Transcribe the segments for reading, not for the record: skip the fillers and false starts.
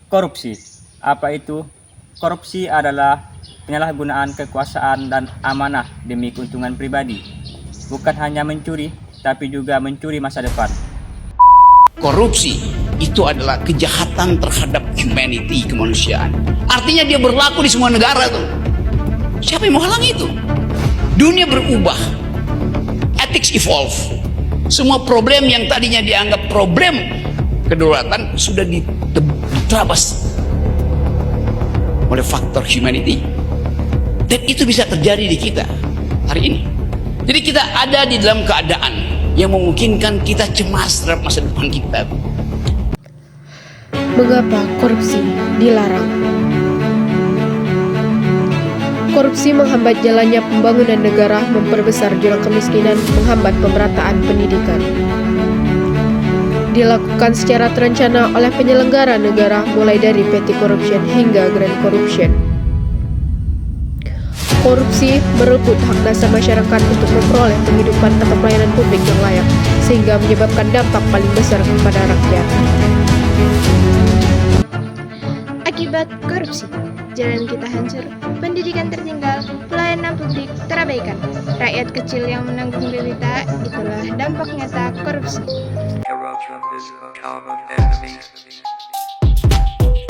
Korupsi. Apa itu? Korupsi adalah penyalahgunaan kekuasaan dan amanah demi keuntungan pribadi. Bukan hanya mencuri, tapi juga mencuri masa depan. Korupsi itu adalah kejahatan terhadap humanity, kemanusiaan. Artinya dia berlaku di semua negara tuh. Siapa yang mau halang itu? Dunia berubah, ethics evolve. Semua problem yang tadinya dianggap problem kedaulatan sudah diterabas oleh faktor humanity. Dan itu bisa terjadi di kita hari ini. Jadi kita ada di dalam keadaan yang memungkinkan kita cemas terhadap masa depan kita. Mengapa korupsi dilarang? Korupsi menghambat jalannya pembangunan negara, memperbesar jurang kemiskinan, menghambat pemerataan pendidikan. Dilakukan secara terencana oleh penyelenggara negara, mulai dari petty corruption hingga grand corruption. Korupsi merebut hak dasar masyarakat untuk memperoleh penghidupan atau pelayanan publik yang layak, sehingga menyebabkan dampak paling besar kepada rakyat. Akibat korupsi, jalan kita hancur, pendidikan tertinggal, pelayanan publik terabaikan. Rakyat kecil yang menanggung derita, itulah dampak nyata korupsi.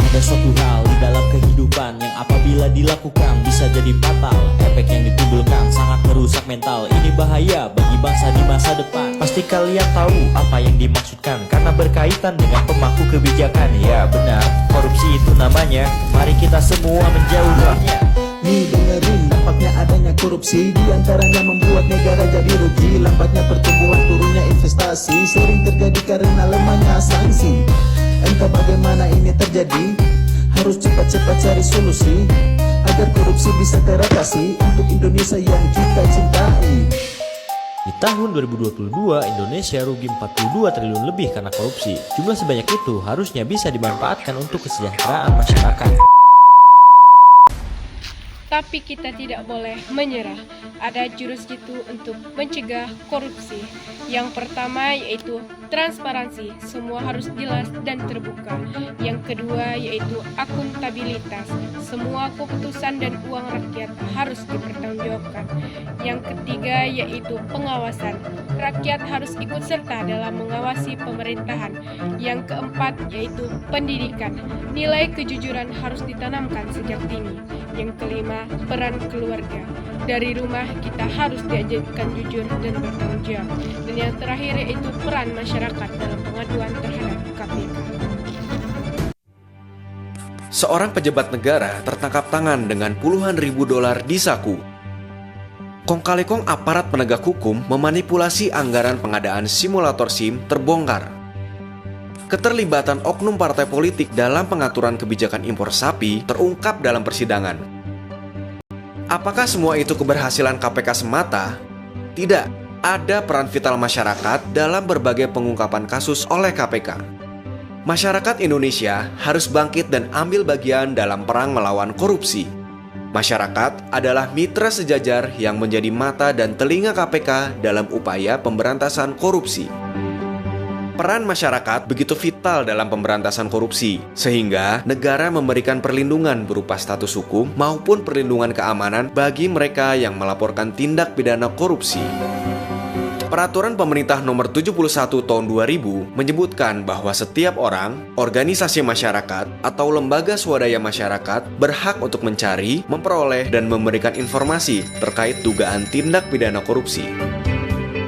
Ada suatu hal di dalam kehidupan yang apabila dilakukan bisa jadi fatal. Efek yang ditimbulkan sangat merusak mental. Ini bahaya bagi bangsa di masa depan. Pasti kalian tahu apa yang dimaksudkan, karena berkaitan dengan pemangku kebijakan. Ya benar, korupsi itu namanya. Mari kita semua menjauhinya. Nih dengerin, dampaknya adanya korupsi, diantaranya membuat negara jadi rugi. Lambatnya pertumbuhan, turunnya investasi, sering terjadi karena lemahnya sanksi. Entah bagaimana ini terjadi, harus cepat-cepat cari solusi agar korupsi bisa teratasi untuk Indonesia yang kita cintai. Di tahun 2022, Indonesia rugi 42 triliun lebih karena korupsi. Jumlah sebanyak itu harusnya bisa dimanfaatkan untuk kesejahteraan masyarakat. Tapi kita tidak boleh menyerah. Ada jurus jitu untuk mencegah korupsi. Yang pertama yaitu transparansi. Semua harus jelas dan terbuka. Yang kedua yaitu akuntabilitas. Semua keputusan dan uang rakyat harus dipertanggungjawabkan. Yang ketiga yaitu pengawasan. Rakyat harus ikut serta dalam mengawasi pemerintahan. Yang keempat yaitu pendidikan. Nilai kejujuran harus ditanamkan sejak dini. Yang kelima, peran keluarga. Dari rumah kita harus diajarkan jujur dan bertanggung jawab. Dan yang terakhir yaitu peran masyarakat dalam pengaduan terhadap KPK. Seorang pejabat negara tertangkap tangan dengan puluhan ribu dolar di saku. Kong kali kong aparat penegak hukum memanipulasi anggaran pengadaan simulator SIM terbongkar. Keterlibatan oknum partai politik dalam pengaturan kebijakan impor sapi terungkap dalam persidangan. Apakah semua itu keberhasilan KPK semata? Tidak, ada peran vital masyarakat dalam berbagai pengungkapan kasus oleh KPK. Masyarakat Indonesia harus bangkit dan ambil bagian dalam perang melawan korupsi. Masyarakat adalah mitra sejajar yang menjadi mata dan telinga KPK dalam upaya pemberantasan korupsi. Peran masyarakat begitu vital dalam pemberantasan korupsi, sehingga negara memberikan perlindungan berupa status hukum maupun perlindungan keamanan bagi mereka yang melaporkan tindak pidana korupsi. Peraturan Pemerintah Nomor 71 Tahun 2000 menyebutkan bahwa setiap orang, organisasi masyarakat, atau lembaga swadaya masyarakat berhak untuk mencari, memperoleh, dan memberikan informasi terkait dugaan tindak pidana korupsi.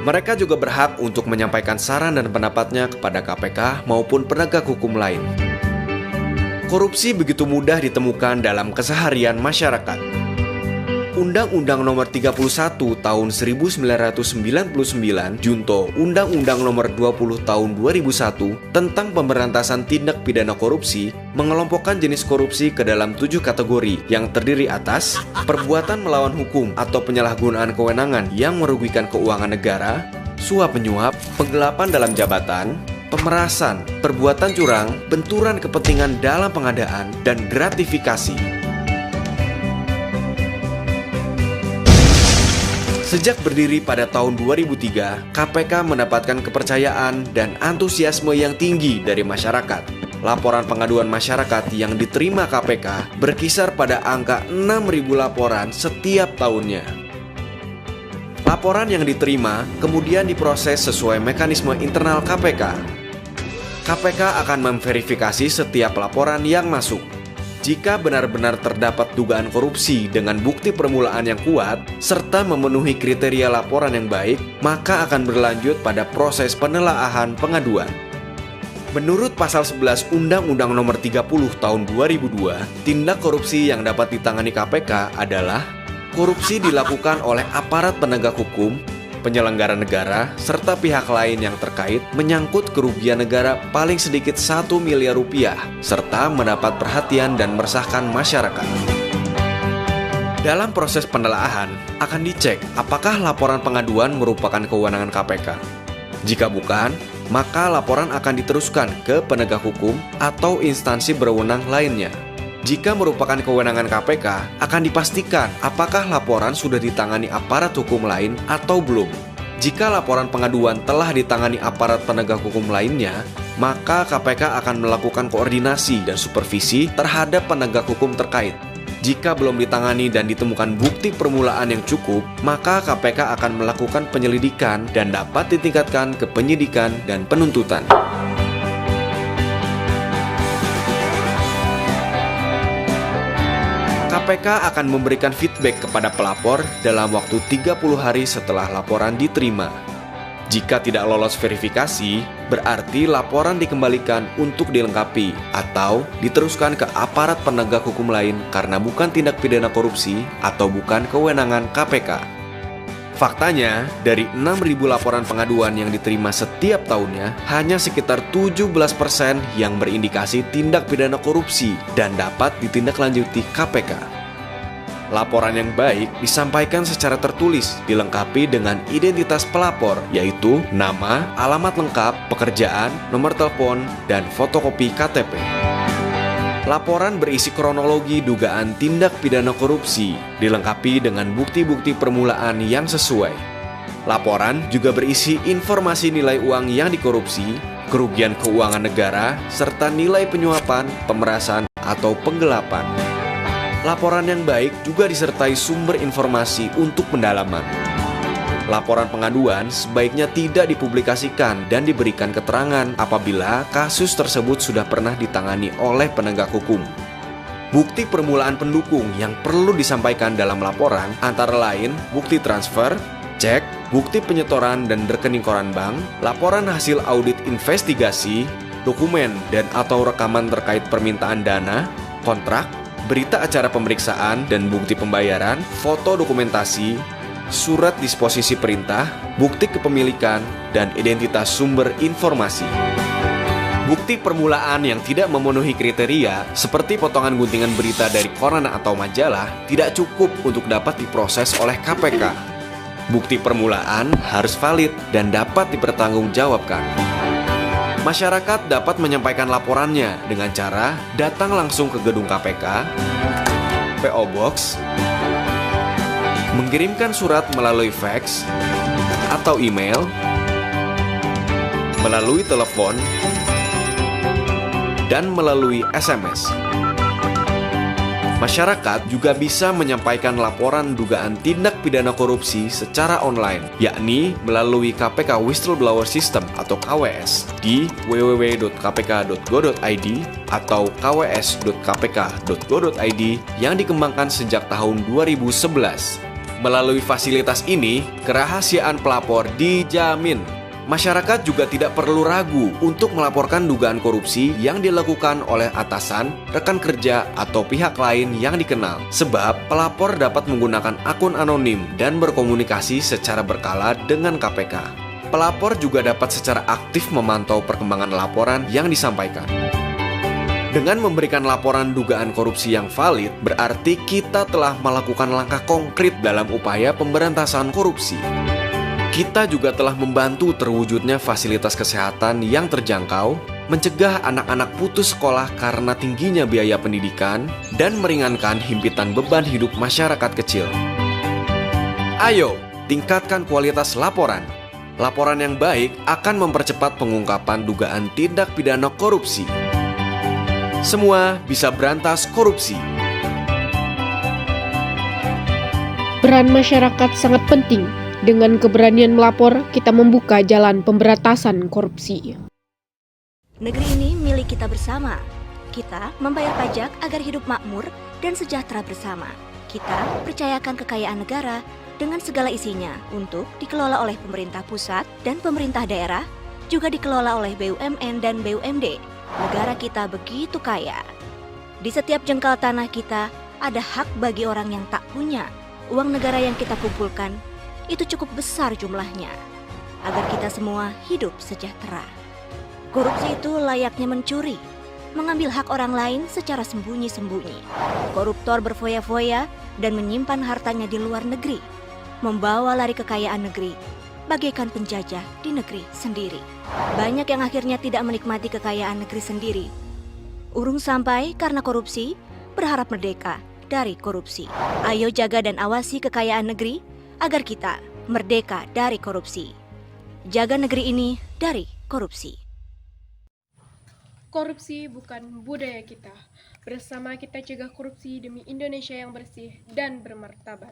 Mereka juga berhak untuk menyampaikan saran dan pendapatnya kepada KPK maupun penegak hukum lain. Korupsi begitu mudah ditemukan dalam keseharian masyarakat. Undang-Undang Nomor 31 Tahun 1999 Junto Undang-Undang Nomor 20 Tahun 2001 tentang pemberantasan tindak pidana korupsi mengelompokkan jenis korupsi ke dalam 7 kategori yang terdiri atas perbuatan melawan hukum atau penyalahgunaan kewenangan yang merugikan keuangan negara, suap menyuap, penggelapan dalam jabatan, pemerasan, perbuatan curang, benturan kepentingan dalam pengadaan, dan gratifikasi. Sejak berdiri pada tahun 2003, KPK mendapatkan kepercayaan dan antusiasme yang tinggi dari masyarakat. laporan pengaduan masyarakat yang diterima KPK berkisar pada angka 6.000 laporan setiap tahunnya. Laporan yang diterima kemudian diproses sesuai mekanisme internal KPK. KPK akan memverifikasi setiap laporan yang masuk. Jika benar-benar terdapat dugaan korupsi dengan bukti permulaan yang kuat, serta memenuhi kriteria laporan yang baik, maka akan berlanjut pada proses penelaahan pengaduan. Menurut pasal 11 Undang-Undang Nomor 30 Tahun 2002, tindak korupsi yang dapat ditangani KPK adalah korupsi dilakukan oleh aparat penegak hukum, penyelenggara negara, serta pihak lain yang terkait menyangkut kerugian negara paling sedikit 1 miliar rupiah, serta mendapat perhatian dan meresahkan masyarakat. Dalam proses penelaahan, akan dicek apakah laporan pengaduan merupakan kewenangan KPK. Jika bukan, maka laporan akan diteruskan ke penegak hukum atau instansi berwenang lainnya. Jika merupakan kewenangan KPK, akan dipastikan apakah laporan sudah ditangani aparat hukum lain atau belum. Jika laporan pengaduan telah ditangani aparat penegak hukum lainnya, maka KPK akan melakukan koordinasi dan supervisi terhadap penegak hukum terkait. Jika belum ditangani dan ditemukan bukti permulaan yang cukup, maka KPK akan melakukan penyelidikan dan dapat ditingkatkan ke penyidikan dan penuntutan. KPK akan memberikan feedback kepada pelapor dalam waktu 30 hari setelah laporan diterima. Jika tidak lolos verifikasi, berarti laporan dikembalikan untuk dilengkapi atau diteruskan ke aparat penegak hukum lain karena bukan tindak pidana korupsi atau bukan kewenangan KPK. Faktanya, dari 6.000 laporan pengaduan yang diterima setiap tahunnya, hanya sekitar 17% yang berindikasi tindak pidana korupsi dan dapat ditindaklanjuti KPK. Laporan yang baik disampaikan secara tertulis, dilengkapi dengan identitas pelapor, yaitu nama, alamat lengkap, pekerjaan, nomor telepon, dan fotokopi KTP. Laporan berisi kronologi dugaan tindak pidana korupsi, dilengkapi dengan bukti-bukti permulaan yang sesuai. Laporan juga berisi informasi nilai uang yang dikorupsi, kerugian keuangan negara, serta nilai penyuapan, pemerasan, atau penggelapan. Laporan yang baik juga disertai sumber informasi untuk pendalaman. Laporan pengaduan sebaiknya tidak dipublikasikan dan diberikan keterangan apabila kasus tersebut sudah pernah ditangani oleh penegak hukum. Bukti permulaan pendukung yang perlu disampaikan dalam laporan antara lain bukti transfer, cek, bukti penyetoran dan rekening koran bank, laporan hasil audit investigasi, dokumen dan atau rekaman terkait permintaan dana, kontrak, berita acara pemeriksaan dan bukti pembayaran, foto dokumentasi, surat disposisi perintah, bukti kepemilikan, dan identitas sumber informasi. Bukti permulaan yang tidak memenuhi kriteria, seperti potongan guntingan berita dari koran atau majalah, tidak cukup untuk dapat diproses oleh KPK. Bukti permulaan harus valid dan dapat dipertanggungjawabkan. Masyarakat dapat menyampaikan laporannya dengan cara datang langsung ke gedung KPK, PO Box, mengirimkan surat melalui fax atau email, melalui telepon, dan melalui SMS. Masyarakat juga bisa menyampaikan laporan dugaan tindak pidana korupsi secara online, yakni melalui KPK Whistleblower System atau KWS di www.kpk.go.id atau kws.kpk.go.id yang dikembangkan sejak tahun 2011. Melalui fasilitas ini, kerahasiaan pelapor dijamin. Masyarakat juga tidak perlu ragu untuk melaporkan dugaan korupsi yang dilakukan oleh atasan, rekan kerja, atau pihak lain yang dikenal. Sebab pelapor dapat menggunakan akun anonim dan berkomunikasi secara berkala dengan KPK. Pelapor juga dapat secara aktif memantau perkembangan laporan yang disampaikan. Dengan memberikan laporan dugaan korupsi yang valid, berarti kita telah melakukan langkah konkret dalam upaya pemberantasan korupsi. Kita juga telah membantu terwujudnya fasilitas kesehatan yang terjangkau, mencegah anak-anak putus sekolah karena tingginya biaya pendidikan, dan meringankan himpitan beban hidup masyarakat kecil. Ayo, tingkatkan kualitas laporan. Laporan yang baik akan mempercepat pengungkapan dugaan tindak pidana korupsi. Semua bisa berantas korupsi. Peran masyarakat sangat penting. Dengan keberanian melapor, kita membuka jalan pemberantasan korupsi. Negeri ini milik kita bersama. Kita membayar pajak agar hidup makmur dan sejahtera bersama. Kita percayakan kekayaan negara dengan segala isinya untuk dikelola oleh pemerintah pusat dan pemerintah daerah, juga dikelola oleh BUMN dan BUMD. Negara kita begitu kaya. Di setiap jengkal tanah kita ada hak bagi orang yang tak punya. Uang negara yang kita kumpulkan itu cukup besar jumlahnya agar kita semua hidup sejahtera. Korupsi itu layaknya mencuri, mengambil hak orang lain secara sembunyi-sembunyi. Koruptor berfoya-foya dan menyimpan hartanya di luar negeri, membawa lari kekayaan negeri, bagaikan penjajah di negeri sendiri. Banyak yang akhirnya tidak menikmati kekayaan negeri sendiri. Urung sampai karena korupsi, berharap merdeka dari korupsi. Ayo jaga dan awasi kekayaan negeri agar kita merdeka dari korupsi. Jaga negeri ini dari korupsi. Korupsi bukan budaya kita. Bersama kita cegah korupsi demi Indonesia yang bersih dan bermartabat.